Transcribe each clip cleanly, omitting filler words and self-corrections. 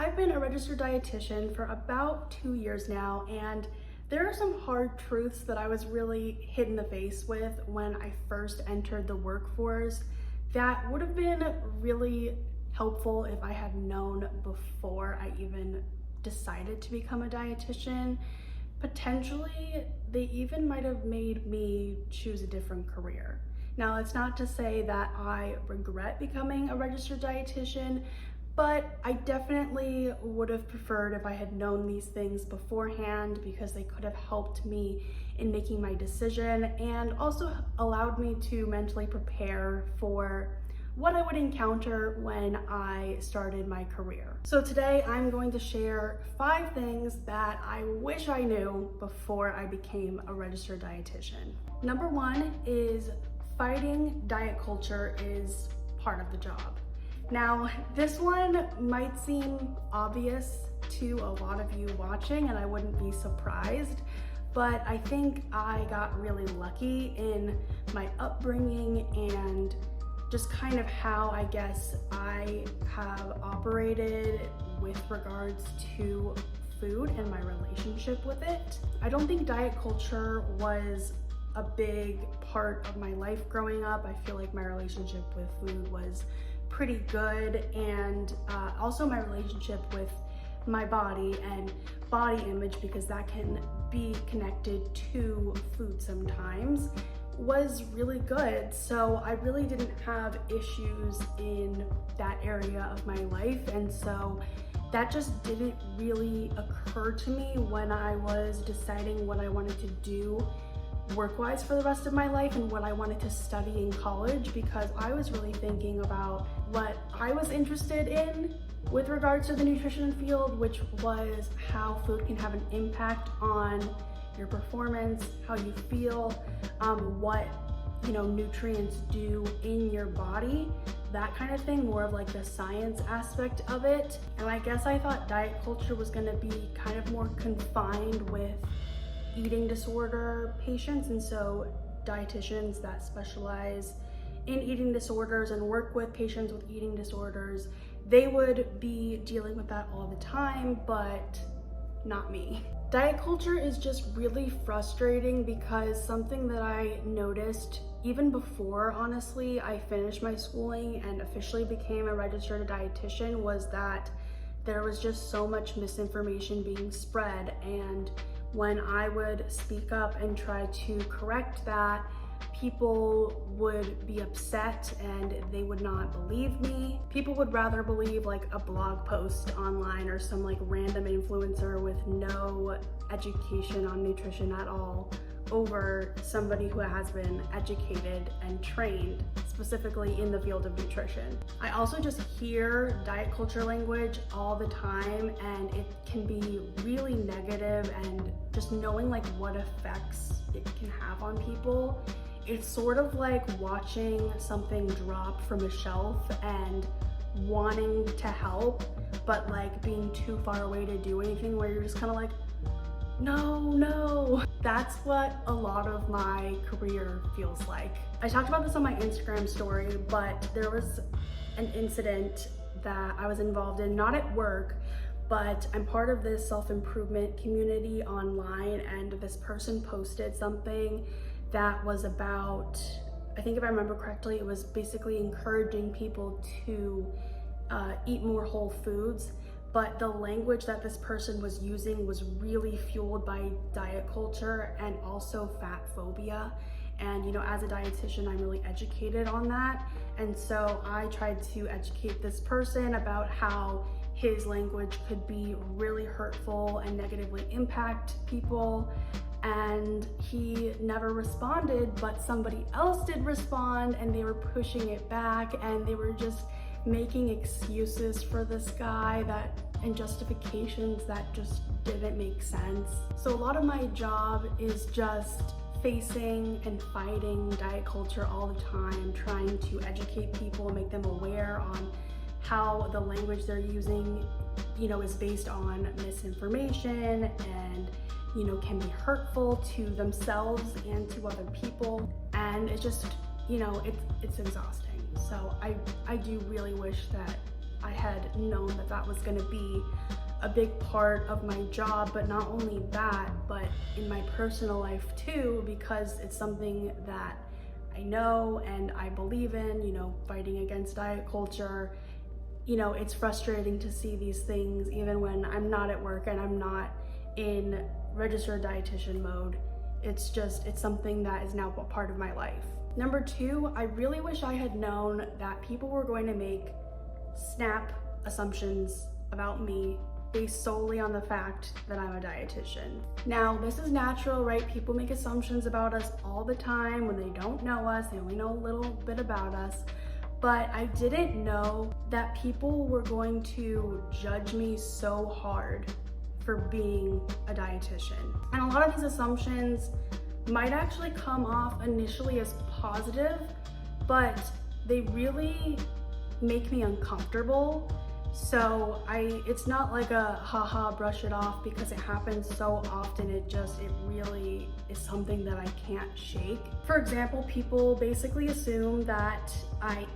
I've been a registered dietitian for about 2 years now, and there are some hard truths that I was really hit in the face with when I first entered the workforce that would have been really helpful if I had known before I even decided to become a dietitian. Potentially, they even might have made me choose a different career. Now, it's not to say that I regret becoming a registered dietitian, but I definitely would have preferred if I had known these things beforehand, because they could have helped me in making my decision and also allowed me to mentally prepare for what I would encounter when I started my career. So today I'm going to share 5 things that I wish I knew before I became a registered dietitian. Number 1 is fighting diet culture is part of the job. Now, this one might seem obvious to a lot of you watching, and I wouldn't be surprised, but I think I got really lucky in my upbringing and just kind of how I guess I have operated with regards to food and my relationship with it. I don't think diet culture was a big part of my life growing up. I feel like my relationship with food was pretty good, and also my relationship with my body and body image, because that can be connected to food sometimes, was really good. So I really didn't have issues in that area of my life, and so that just didn't really occur to me when I was deciding what I wanted to do work-wise for the rest of my life and what I wanted to study in college, because I was really thinking about what I was interested in with regards to the nutrition field, which was how food can have an impact on your performance, how you feel, what nutrients do in your body, that kind of thing, more of like the science aspect of it. And I guess I thought diet culture was going to be kind of more confined with eating disorder patients, and so dietitians that specialize in eating disorders and work with patients with eating disorders, they would be dealing with that all the time, but not me. Diet culture is just really frustrating, because something that I noticed even before, honestly, I finished my schooling and officially became a registered dietitian was that there was just so much misinformation being spread, and when I would speak up and try to correct that, people would be upset and they would not believe me. People would rather believe like a blog post online or some like random influencer with no education on nutrition at all over somebody who has been educated and trained specifically in the field of nutrition. I also just hear diet culture language all the time, and it can be really negative, and just knowing like what effects it can have on people. It's sort of like watching something drop from a shelf and wanting to help, but like being too far away to do anything, where you're just kind of like, no. That's what a lot of my career feels like. I talked about this on my Instagram story, but there was an incident that I was involved in, not at work, but I'm part of this self-improvement community online, and this person posted something that was about, I think if I remember correctly, it was basically encouraging people to eat more whole foods. But the language that this person was using was really fueled by diet culture and also fat phobia. And as a dietitian, I'm really educated on that. And so I tried to educate this person about how his language could be really hurtful and negatively impact people. And he never responded, but somebody else did respond, and they were pushing it back, and they were just making excuses for this guy and justifications that just didn't make sense. So a lot of my job is just facing and fighting diet culture all the time, trying to educate people, make them aware on how the language they're using, is based on misinformation and can be hurtful to themselves and to other people. And it's just, it's exhausting. So I do really wish that I had known that that was going to be a big part of my job, but not only that, but in my personal life too, because it's something that I know and I believe in, you know, fighting against diet culture. You know, it's frustrating to see these things even when I'm not at work and I'm not in registered dietitian mode. It's something that is now a part of my life. Number two, I really wish I had known that people were going to make snap assumptions about me based solely on the fact that I'm a dietitian. Now, this is natural, right? People make assumptions about us all the time when they don't know us, they only know a little bit about us. But I didn't know that people were going to judge me so hard for being a dietitian. And a lot of these assumptions might actually come off initially as positive, but they really make me uncomfortable. So it's not like a haha, brush it off, because it happens so often. It really is something that I can't shake. For example, people basically assume that I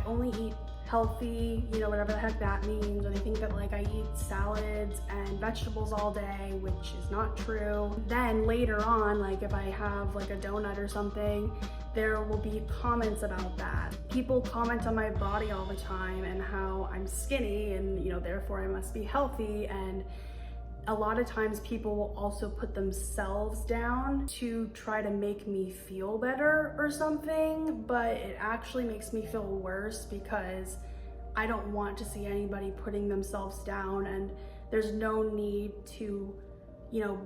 only eat healthy, you know, whatever the heck that means, or they think that like I eat salads and vegetables all day, which is not true. Then later on, like if I have like a donut or something, there will be comments about that. People comment on my body all the time and how I'm skinny and, you know, therefore I must be healthy. And a lot of times people will also put themselves down to try to make me feel better or something, but it actually makes me feel worse because I don't want to see anybody putting themselves down, and there's no need to, you know,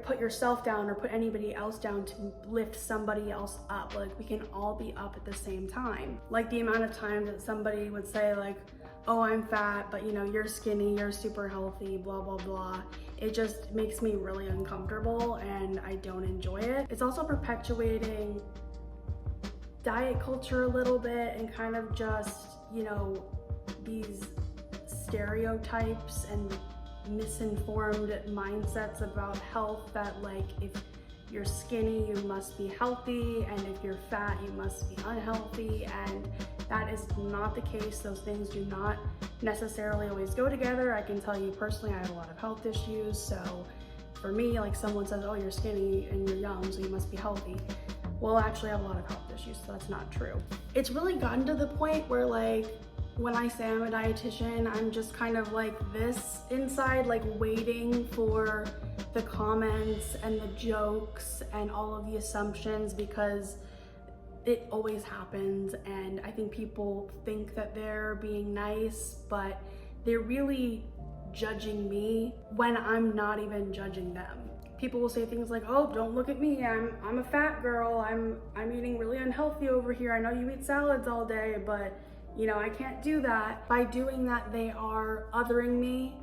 put yourself down or put anybody else down to lift somebody else up. Like, we can all be up at the same time. Like the amount of times that somebody would say like, oh, I'm fat, but you know, you're skinny, you're super healthy, blah, blah, blah. It just makes me really uncomfortable and I don't enjoy it. It's also perpetuating diet culture a little bit and kind of just, you know, these stereotypes and misinformed mindsets about health, that like if you're skinny you must be healthy and if you're fat you must be unhealthy, and that is not the case. Those things do not necessarily always go together. I can tell you personally, I have a lot of health issues, so for me, like someone says, oh, you're skinny and you're young so you must be healthy. Well, actually I have a lot of health issues, so that's not true. It's really gotten to the point where like when I say I'm a dietitian, I'm just kind of like this inside, like waiting for the comments and the jokes and all of the assumptions, because it always happens. And I think people think that they're being nice, but they're really judging me when I'm not even judging them. People will say things like, oh, don't look at me, I'm a fat girl, I'm eating really unhealthy over here, I know you eat salads all day, but you know, I can't do that. By doing that, they are othering me,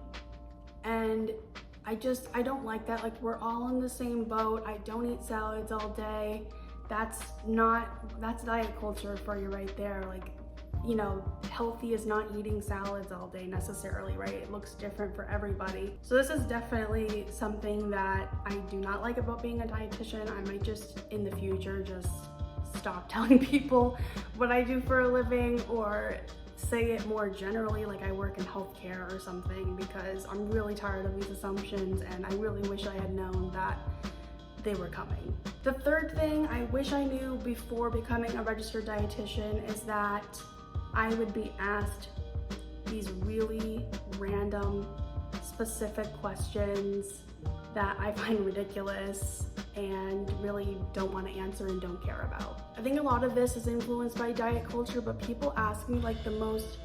and I don't like that. Like, we're all in the same boat. I don't eat salads all day. That's diet culture for you right there. Like, you know, healthy is not eating salads all day necessarily, right? It looks different for everybody. So this is definitely something that I do not like about being a dietitian. I might just in the future just stop telling people what I do for a living, or say it more generally, like I work in healthcare or something, because I'm really tired of these assumptions and I really wish I had known that they were coming. The third thing I wish I knew before becoming a registered dietitian is that I would be asked these really random, specific questions that I find ridiculous and really don't want to answer and don't care about. I think a lot of this is influenced by diet culture, but people ask me like the most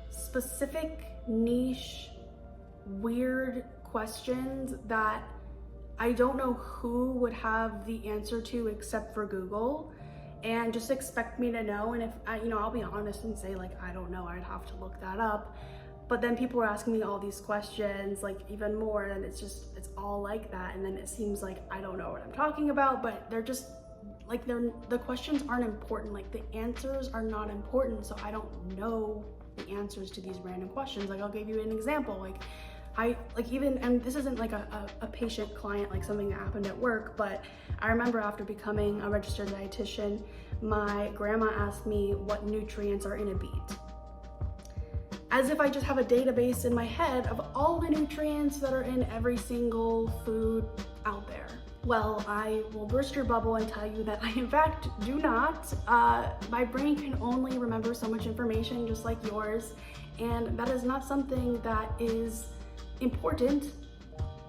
specific, niche, weird questions that I don't know who would have the answer to except for Google, and just expect me to know. And if I, you know, I'll be honest and say like, I don't know, I'd have to look that up. But then people are asking me all these questions, like even more, and it's all like that. And then it seems like I don't know what I'm talking about, but they're just like, the questions aren't important. Like the answers are not important. So I don't know the answers to these random questions. Like I'll give you an example. Like and this isn't like a patient client, like something that happened at work, but I remember after becoming a registered dietitian, my grandma asked me what nutrients are in a beet. as if I just have a database in my head of all the nutrients that are in every single food out there. Well, I will burst your bubble and tell you that I in fact do not. My brain can only remember so much information, just like yours, and that is not something that is important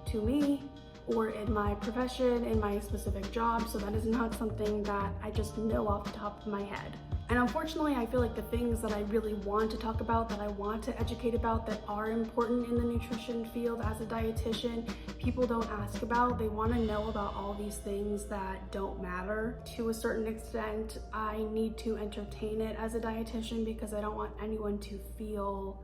to me or in my profession, in my specific job, so that is not something that I just know off the top of my head. And unfortunately, I feel like the things that I really want to talk about, that I want to educate about, that are important in the nutrition field as a dietitian, people don't ask about. They want to know about all these things that don't matter. To a certain extent, I need to entertain it as a dietitian because I don't want anyone to feel,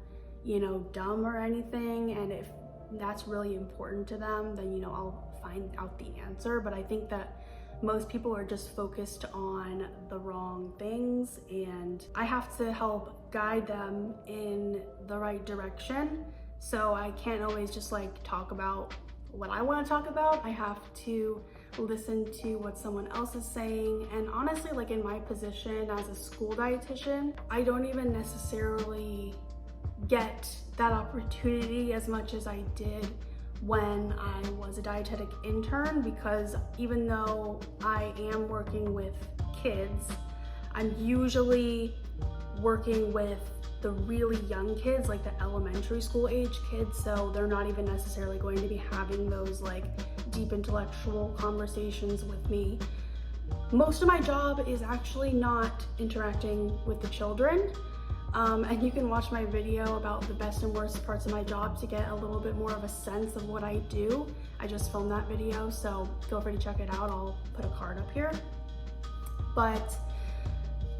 dumb or anything. And if that's really important to them, then, I'll find out the answer. But I think that most people are just focused on the wrong things, and I have to help guide them in the right direction. So I can't always just talk about what I want to talk about. I have to listen to what someone else is saying. And honestly, in my position as a school dietitian, I don't even necessarily get that opportunity as much as I did when I was a dietetic intern, because even though I am working with kids, I'm usually working with the really young kids, like the elementary school age kids, so they're not even necessarily going to be having those deep intellectual conversations with me. Most of my job is actually not interacting with the children. And you can watch my video about the best and worst parts of my job to get a little bit more of a sense of what I do. I just filmed that video, so feel free to check it out. I'll put a card up here. But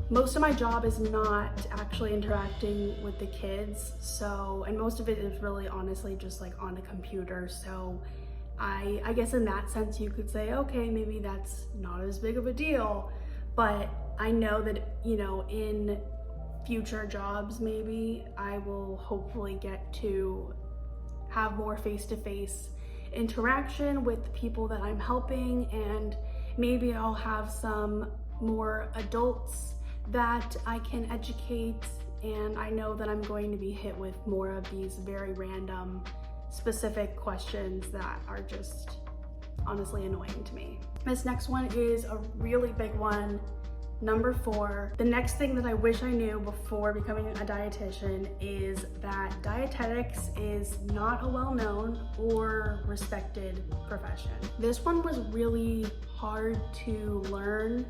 most of my job is not actually interacting with the kids. And most of it is really honestly just on a computer. So I guess in that sense you could say, okay, maybe that's not as big of a deal. But I know that, in future jobs, maybe I will hopefully get to have more face-to-face interaction with the people that I'm helping, and maybe I'll have some more adults that I can educate. And I know that I'm going to be hit with more of these very random, specific questions that are just honestly annoying to me. This next one is a really big one. Number 4, the next thing that I wish I knew before becoming a dietitian is that dietetics is not a well-known or respected profession. This one was really hard to learn,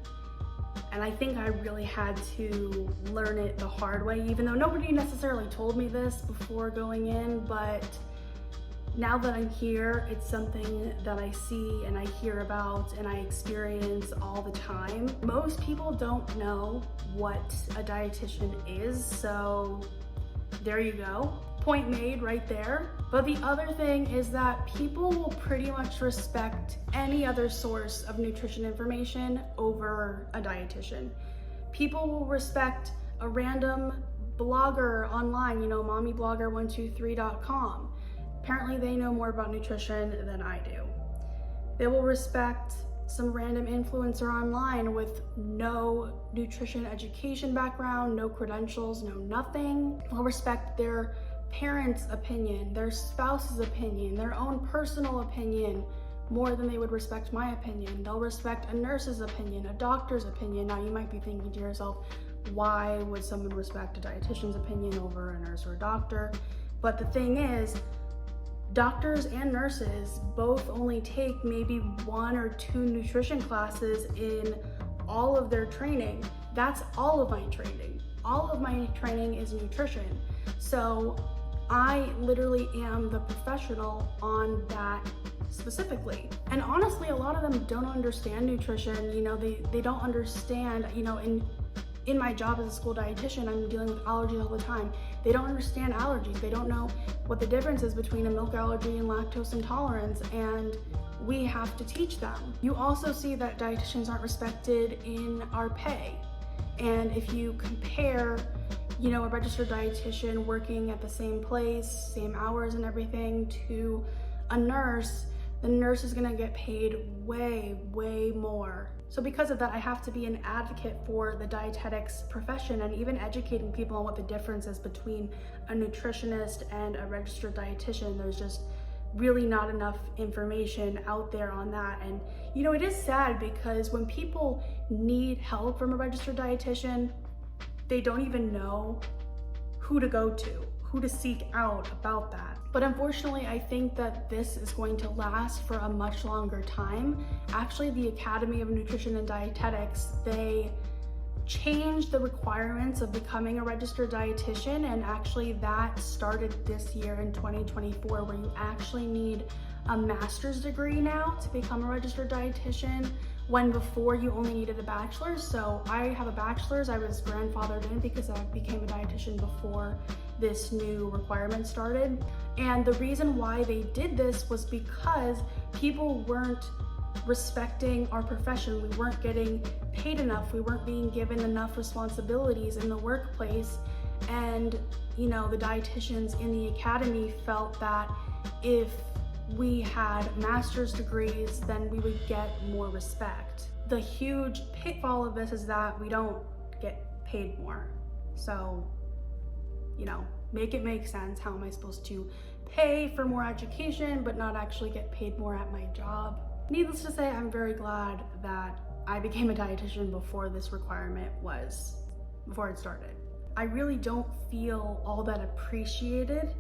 and I think I really had to learn it the hard way, even though nobody necessarily told me this before going in. But now that I'm here, it's something that I see and I hear about and I experience all the time. Most people don't know what a dietitian is, so there you go. Point made right there. But the other thing is that people will pretty much respect any other source of nutrition information over a dietitian. People will respect a random blogger online, mommyblogger123.com. Apparently they know more about nutrition than I do. They will respect some random influencer online with no nutrition education background, no credentials, no nothing. They'll respect their parents' opinion, their spouse's opinion, their own personal opinion more than they would respect my opinion. They'll respect a nurse's opinion, a doctor's opinion. Now you might be thinking to yourself, why would someone respect a dietitian's opinion over a nurse or a doctor? But the thing is, doctors and nurses both only take maybe 1 or 2 nutrition classes in all of their training. That's all of my training. All of my training is nutrition. So I literally am the professional on that specifically. And honestly, a lot of them don't understand nutrition. They don't understand, in my job as a school dietitian, I'm dealing with allergies all the time. They don't understand allergies. They don't know what the difference is between a milk allergy and lactose intolerance, and we have to teach them. You also see that dietitians aren't respected in our pay. And if you compare, a registered dietitian working at the same place, same hours and everything, to a nurse, the nurse is gonna get paid way, way more So because of that, I have to be an advocate for the dietetics profession and even educating people on what the difference is between a nutritionist and a registered dietitian. There's just really not enough information out there on that. And you know, it is sad because when people need help from a registered dietitian, they don't even know who to go to, who to seek out about that. But unfortunately, I think that this is going to last for a much longer time. Actually, the Academy of Nutrition and Dietetics, they changed the requirements of becoming a registered dietitian, and actually that started this year in 2024, where you actually need a master's degree now to become a registered dietitian, when before you only needed a bachelor's. So I have a bachelor's. I was grandfathered in because I became a dietitian before this new requirement started. And the reason why they did this was because people weren't respecting our profession. We weren't getting paid enough. We weren't being given enough responsibilities in the workplace. And you know, the dietitians in the academy felt that if we had master's degrees, then we would get more respect. The huge pitfall of this is that we don't get paid more. So, you know, make it make sense. How am I supposed to pay for more education but not actually get paid more at my job? Needless to say, I'm very glad that I became a dietitian before this requirement before it started. I really don't feel all that appreciated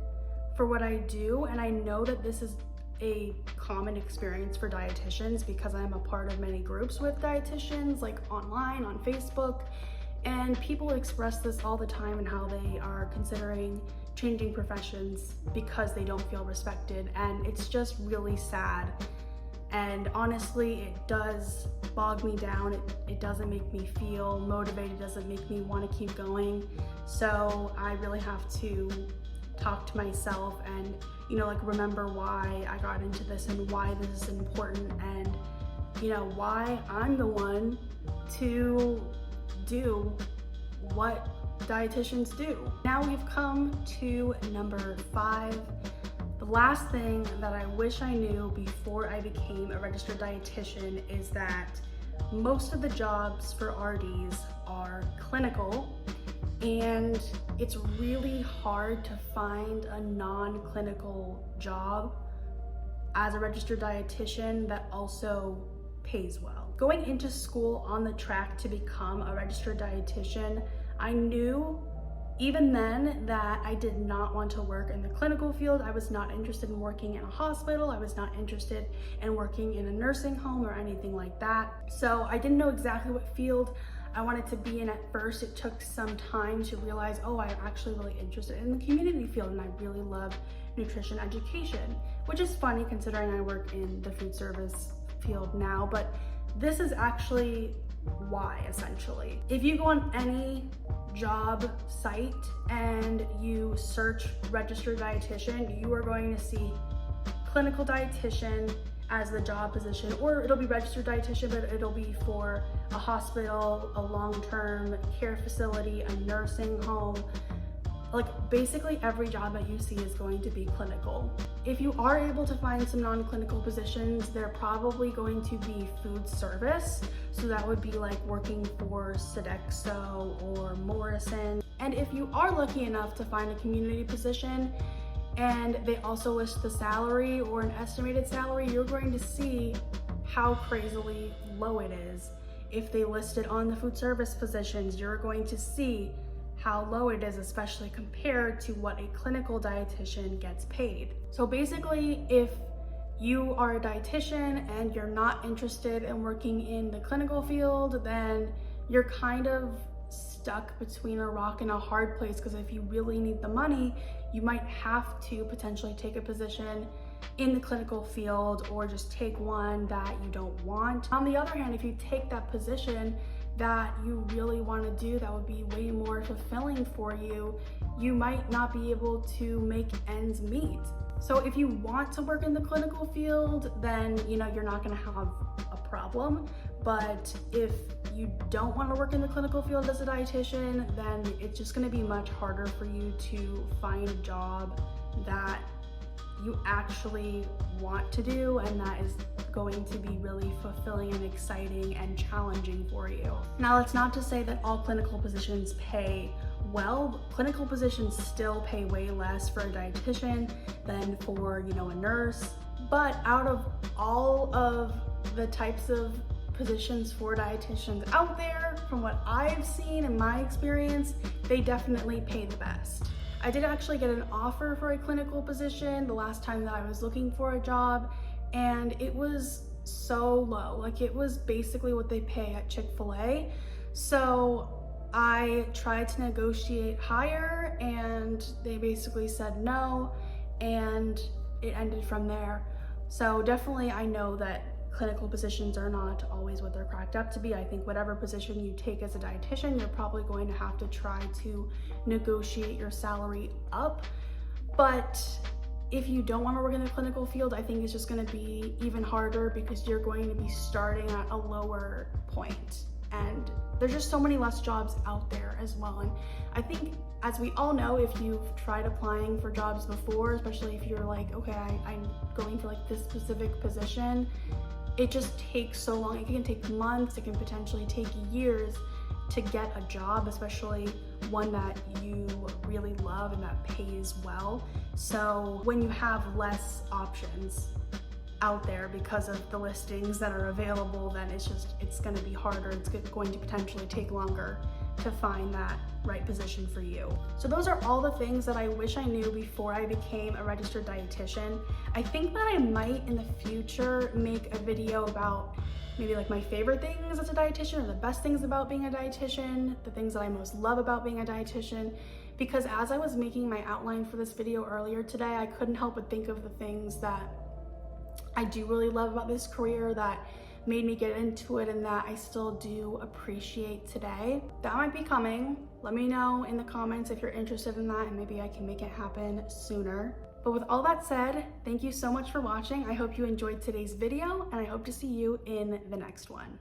for what I do, and I know that this is a common experience for dietitians because I'm a part of many groups with dietitians, like online, on Facebook, and people express this all the time and how they are considering changing professions because they don't feel respected, and it's just really sad. And honestly, it does bog me down. It doesn't make me feel motivated, it doesn't make me want to keep going. So I really have to talk to myself and, you know, like remember why I got into this and why this is important, and, you know, why I'm the one to do what dietitians do. Now we've come to number 5. The last thing that I wish I knew before I became a registered dietitian is that most of the jobs for RDs are clinical, and it's really hard to find a non-clinical job as a registered dietitian that also pays well. Going into school on the track to become a registered dietitian, I knew even then that I did not want to work in the clinical field. I was not interested in working in a hospital. I was not interested in working in a nursing home or anything like that. So I didn't know exactly what field I wanted to be in at first. It took some time to realize, oh, I'm actually really interested in the community field, and I really love nutrition education, which is funny considering I work in the food service field now, but this is actually why, essentially. If you go on any job site and you search registered dietitian, you are going to see clinical dietitian as the job position, or it'll be registered dietitian, but it'll be for a hospital, a long-term care facility, a nursing home. Like basically every job that you see is going to be clinical. If you are able to find some non-clinical positions, they're probably going to be food service. So that would be like working for Sodexo or Morrison. And if you are lucky enough to find a community position and they also list the salary or an estimated salary, you're going to see how crazily low it is. If they list it on the food service positions, you're going to see how low it is, especially compared to what a clinical dietitian gets paid. So basically, if you are a dietitian and you're not interested in working in the clinical field, then you're kind of stuck between a rock and a hard place, because if you really need the money, you might have to potentially take a position in the clinical field or just take one that you don't want. On the other hand, if you take that position that you really want to do, that would be way more fulfilling for you, you might not be able to make ends meet. So if you want to work in the clinical field, then you know you're not going to have a problem. But if you don't want to work in the clinical field as a dietitian, then it's just going to be much harder for you to find a job that you actually want to do and that is going to be really fulfilling and exciting and challenging for you. Now, it's not to say that all clinical positions pay well. Clinical positions still pay way less for a dietitian than for, you know, a nurse. But out of all of the types of positions for dietitians out there, from what I've seen in my experience, they definitely pay the best. I did actually get an offer for a clinical position the last time that I was looking for a job, and it was so low. Like, it was basically what they pay at Chick-fil-A. So I tried to negotiate higher and they basically said no, and it ended from there. So definitely I know that clinical positions are not always what they're cracked up to be. I think whatever position you take as a dietitian, you're probably going to have to try to negotiate your salary up. But if you don't want to work in the clinical field, I think it's just going to be even harder because you're going to be starting at a lower point. And there's just so many less jobs out there as well. And I think, as we all know, if you've tried applying for jobs before, especially if you're like, okay, I'm going for like this specific position, it just takes so long. It can take months, it can potentially take years to get a job, especially one that you really love and that pays well. So when you have less options out there because of the listings that are available, then it's gonna be harder. It's going to potentially take longer to find that right position for you. So those are all the things that I wish I knew before I became a registered dietitian. I think that I might in the future make a video about maybe like my favorite things as a dietitian, or the best things about being a dietitian, the things that I most love about being a dietitian. Because as I was making my outline for this video earlier today, I couldn't help but think of the things that I do really love about this career, that made me get into it, and that I still do appreciate today. That might be coming. Let me know in the comments if you're interested in that, and maybe I can make it happen sooner. But with all that said, thank you so much for watching. I hope you enjoyed today's video, and I hope to see you in the next one.